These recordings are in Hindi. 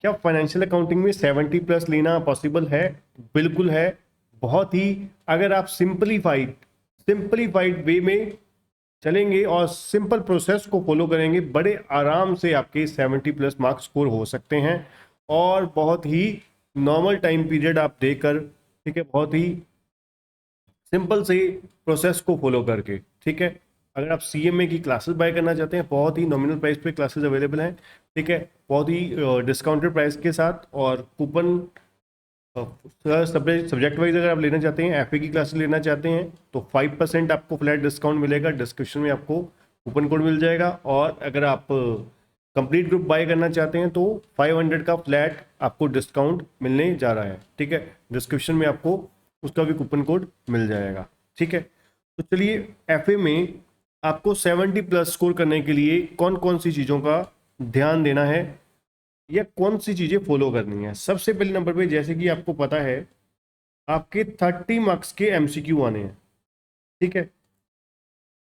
क्या फाइनेंशियल अकाउंटिंग में 70+ लेना पॉसिबल है? बिल्कुल है। बहुत ही, अगर आप सिंपलीफाइड वे में चलेंगे और सिंपल प्रोसेस को फॉलो करेंगे, बड़े आराम से आपके 70+ मार्क्स स्कोर हो सकते हैं। और बहुत ही नॉर्मल टाइम पीरियड आप देकर, ठीक है, बहुत ही सिंपल से प्रोसेस को फॉलो करके, ठीक है। अगर आप सीएमए की क्लासेस बाय करना चाहते हैं, बहुत ही नॉमिनल प्राइस पे क्लासेस अवेलेबल हैं, ठीक है, बहुत ही डिस्काउंटेड प्राइस के साथ। और कूपन सब्जेक्ट वाइज अगर आप लेना चाहते हैं, एफए की क्लासेस लेना चाहते हैं, तो 5% आपको फ्लैट डिस्काउंट मिलेगा। डिस्क्रिप्शन में आपको कूपन कोड मिल जाएगा। और अगर आप कंप्लीट ग्रुप बाय करना चाहते हैं, तो 500 का फ्लैट आपको डिस्काउंट मिलने जा रहा है, ठीक है। डिस्क्रिप्शन में आपको उसका भी कूपन कोड मिल जाएगा, ठीक है। तो चलिए, एफए में आपको 70+ स्कोर करने के लिए कौन कौन सी चीज़ों का ध्यान देना है या कौन सी चीज़ें फॉलो करनी है। सबसे पहले नंबर पे, जैसे कि आपको पता है, आपके 30 मार्क्स के एमसीक्यू आने हैं, ठीक है।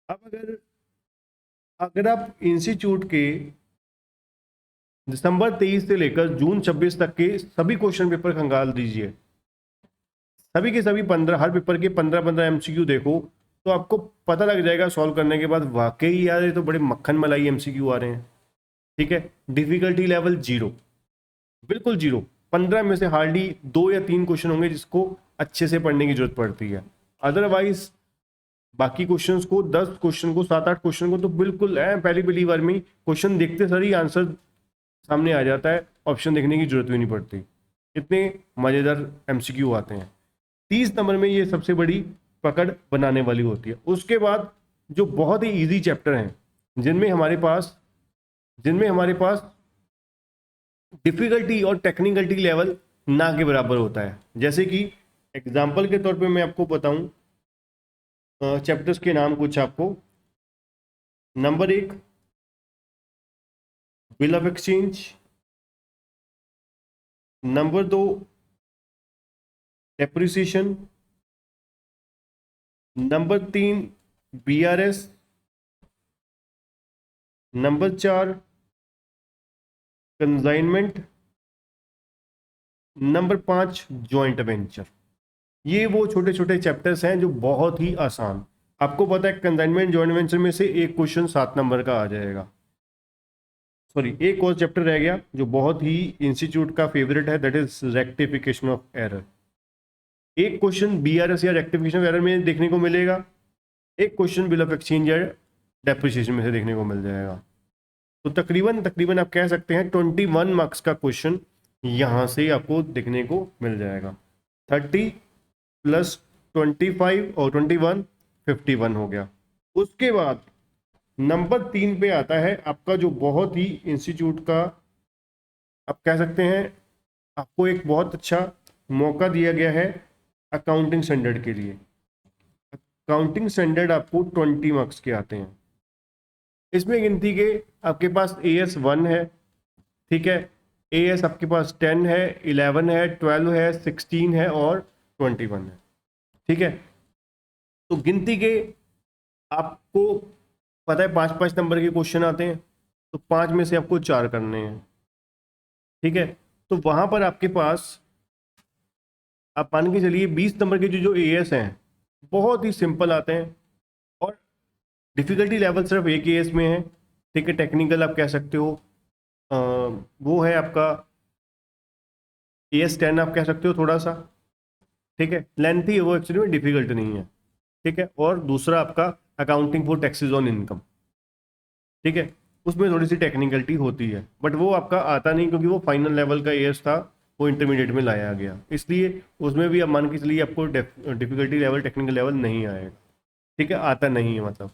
अब अगर अगर आप इंस्टीट्यूट के दिसंबर 23 से लेकर जून 26 तक के सभी क्वेश्चन पेपर खंगाल दीजिए, सभी के सभी 15, हर पेपर के 15-15 एमसीक्यू देखो, तो आपको पता लग जाएगा सॉल्व करने के बाद, वाकई यार ये तो बड़े मक्खन मलाई एमसीक्यू आ रहे हैं, ठीक है। डिफिकल्टी लेवल 0, बिल्कुल 0। 15 में से हार्डली 2 या 3 क्वेश्चन होंगे जिसको अच्छे से पढ़ने की जरूरत पड़ती है। अदरवाइज बाकी क्वेश्चंस को, 10 क्वेश्चन को, 7-8 क्वेश्चन को तो बिल्कुल पहली पहली बार में क्वेश्चन देखते सारी आंसर सामने आ जाता है, ऑप्शन देखने की जरूरत भी नहीं पड़ती। इतने मजेदार एमसीक्यू आते हैं। 30 नंबर में ये सबसे बड़ी पकड़ बनाने वाली होती है। उसके बाद जो बहुत ही इजी चैप्टर हैं, जिनमें हमारे पास डिफिकल्टी और टेक्निकलिटी लेवल ना के बराबर होता है। जैसे कि एग्जाम्पल के तौर पे मैं आपको बताऊं, चैप्टर्स के नाम कुछ आपको। Number 1, bill of exchange. Number 2, depreciation. Number 3, BRS. Number 4, consignment. Number 5, joint venture. ये वो छोटे छोटे चैप्टर्स हैं जो बहुत ही आसान, आपको पता है कंसाइनमेंट जॉइंट वेंचर में से एक क्वेश्चन 7 नंबर का आ जाएगा। सॉरी, एक और चैप्टर रह गया जो बहुत ही इंस्टीट्यूट का फेवरेट है, that is rectification of error. एक क्वेश्चन बीआरएस या रेक्टिफिकेशन ऑफ एरर में देखने को मिलेगा, एक क्वेश्चन बिल ऑफ एक्सचेंज या डेप्रिसिएशन में से देखने को मिल जाएगा। तो तकरीबन तकरीबन आप कह सकते हैं 21 मार्क्स का क्वेश्चन यहां से आपको देखने को मिल जाएगा। 30 + 25 और 21, 51 हो गया। उसके बाद नंबर 3 पे आता है आपका जो बहुत ही इंस्टीट्यूट का, आप कह सकते हैं, आपको एक बहुत अच्छा मौका दिया गया है अकाउंटिंग स्टैंडर्ड के लिए। अकाउंटिंग स्टैंडर्ड आपको 20 मार्क्स के आते हैं। इसमें गिनती के आपके पास AS 1 है, ठीक है, AS आपके पास 10 है, 11 है, 12 है, 16 है और 21 है, ठीक है। तो गिनती के आपको पता है 5-5 नंबर के क्वेश्चन आते हैं, तो 5 में से आपको 4 करने हैं, ठीक है। तो वहां पर आपके पास, आप मान के चलिए 20 नंबर के जो AS हैं बहुत ही सिंपल आते हैं, और डिफिकल्टी लेवल सिर्फ एक AS में है, ठीक है। टेक्निकल आप कह सकते हो, वो है आपका AS 10 आप कह सकते हो थोड़ा सा, ठीक है, लेंथी है वो, एक्चुअली में डिफिकल्ट नहीं है, ठीक है। और दूसरा आपका accounting for taxes on income, ठीक है, उसमें थोड़ी सी टेक्निकलिटी होती है, बट वो आपका आता नहीं क्योंकि वो फाइनल लेवल का AS था, वो इंटरमीडिएट में लाया गया, इसलिए उसमें भी आप मान के चलिए आपको डिफिकल्टी लेवल, टेक्निकल लेवल नहीं आएगा, ठीक है, आता नहीं है मतलब।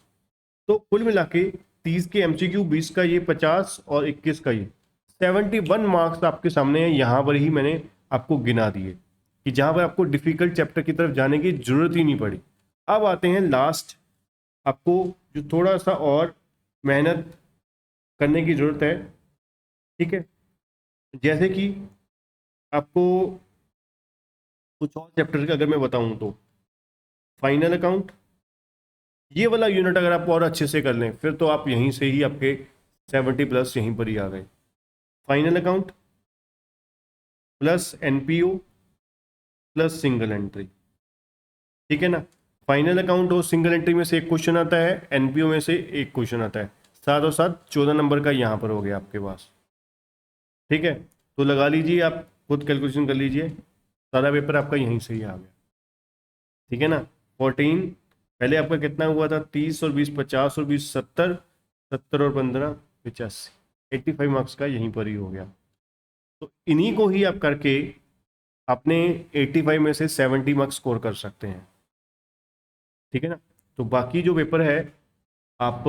तो कुल मिला के 30 के MCQ, 20 का ये, 50 और 21 का ये, 71 मार्क्स आपके सामने है। यहाँ पर ही मैंने आपको गिना दिए कि जहाँ पर आपको डिफिकल्ट चैप्टर की तरफ जाने की जरूरत ही नहीं पड़ी। अब आते हैं लास्ट, आपको जो थोड़ा सा और मेहनत करने की जरूरत है, ठीक है। जैसे कि आपको कुछ और चैप्टर का अगर मैं बताऊं तो, फाइनल अकाउंट, ये वाला यूनिट अगर आप और अच्छे से कर लें, फिर तो आप यहीं से ही आपके 70+ यहीं पर ही आ गए। Final account, plus NPO plus single entry, ठीक है ना। फाइनल अकाउंट हो, सिंगल एंट्री में से एक क्वेश्चन आता है, एनपीओ में से एक क्वेश्चन आता है, साथ और साथ 14 नंबर का यहाँ पर हो गया आपके पास, ठीक है। तो लगा लीजिए, आप खुद कैलकुलेशन कर लीजिए, सारा पेपर आपका यहीं से ही आ गया, ठीक है ना। 14 पहले आपका कितना हुआ था, 30 और 20 50 और 20 70, 70 और 15 85, 85 मार्क्स का यहीं पर ही हो गया। तो इन्हीं को ही आप करके अपने 85 में से 70 मार्क्स स्कोर कर सकते हैं, ठीक है ना। तो बाकी जो पेपर है आप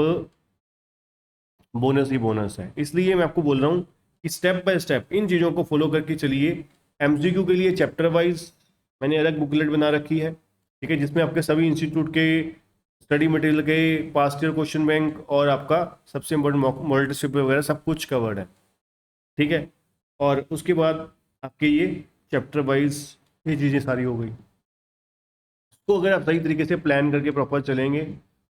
बोनस ही बोनस है, इसलिए मैं आपको बोल रहा हूँ कि स्टेप बाय स्टेप इन चीज़ों को फॉलो करके चलिए। एमसीक्यू के लिए चैप्टर वाइज मैंने अलग बुकलेट बना रखी है, ठीक है, जिसमें आपके सभी इंस्टीट्यूट के स्टडी मटेरियल के पास्ट ईयर क्वेश्चन बैंक और आपका सबसे इम्पोर्टेंट मॉडल टेस्ट पेपर वगैरह सब कुछ कवर्ड है, ठीक है। और उसके बाद आपके ये चैप्टर वाइज ये चीज़ें सारी हो गई। तो अगर आप सही तरीके से प्लान करके प्रॉपर चलेंगे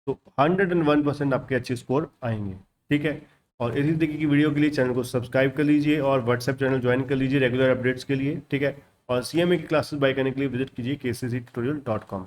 तो 101% आपके अच्छे स्कोर आएंगे, ठीक है। और इसी तरीके की वीडियो के लिए चैनल को सब्सक्राइब कर लीजिए और व्हाट्सएप चैनल ज्वाइन कर लीजिए रेगुलर अपडेट्स के लिए, ठीक है। और सीएमए की क्लासेस बाय करने के लिए विजिट कीजिए kcctutorial.com।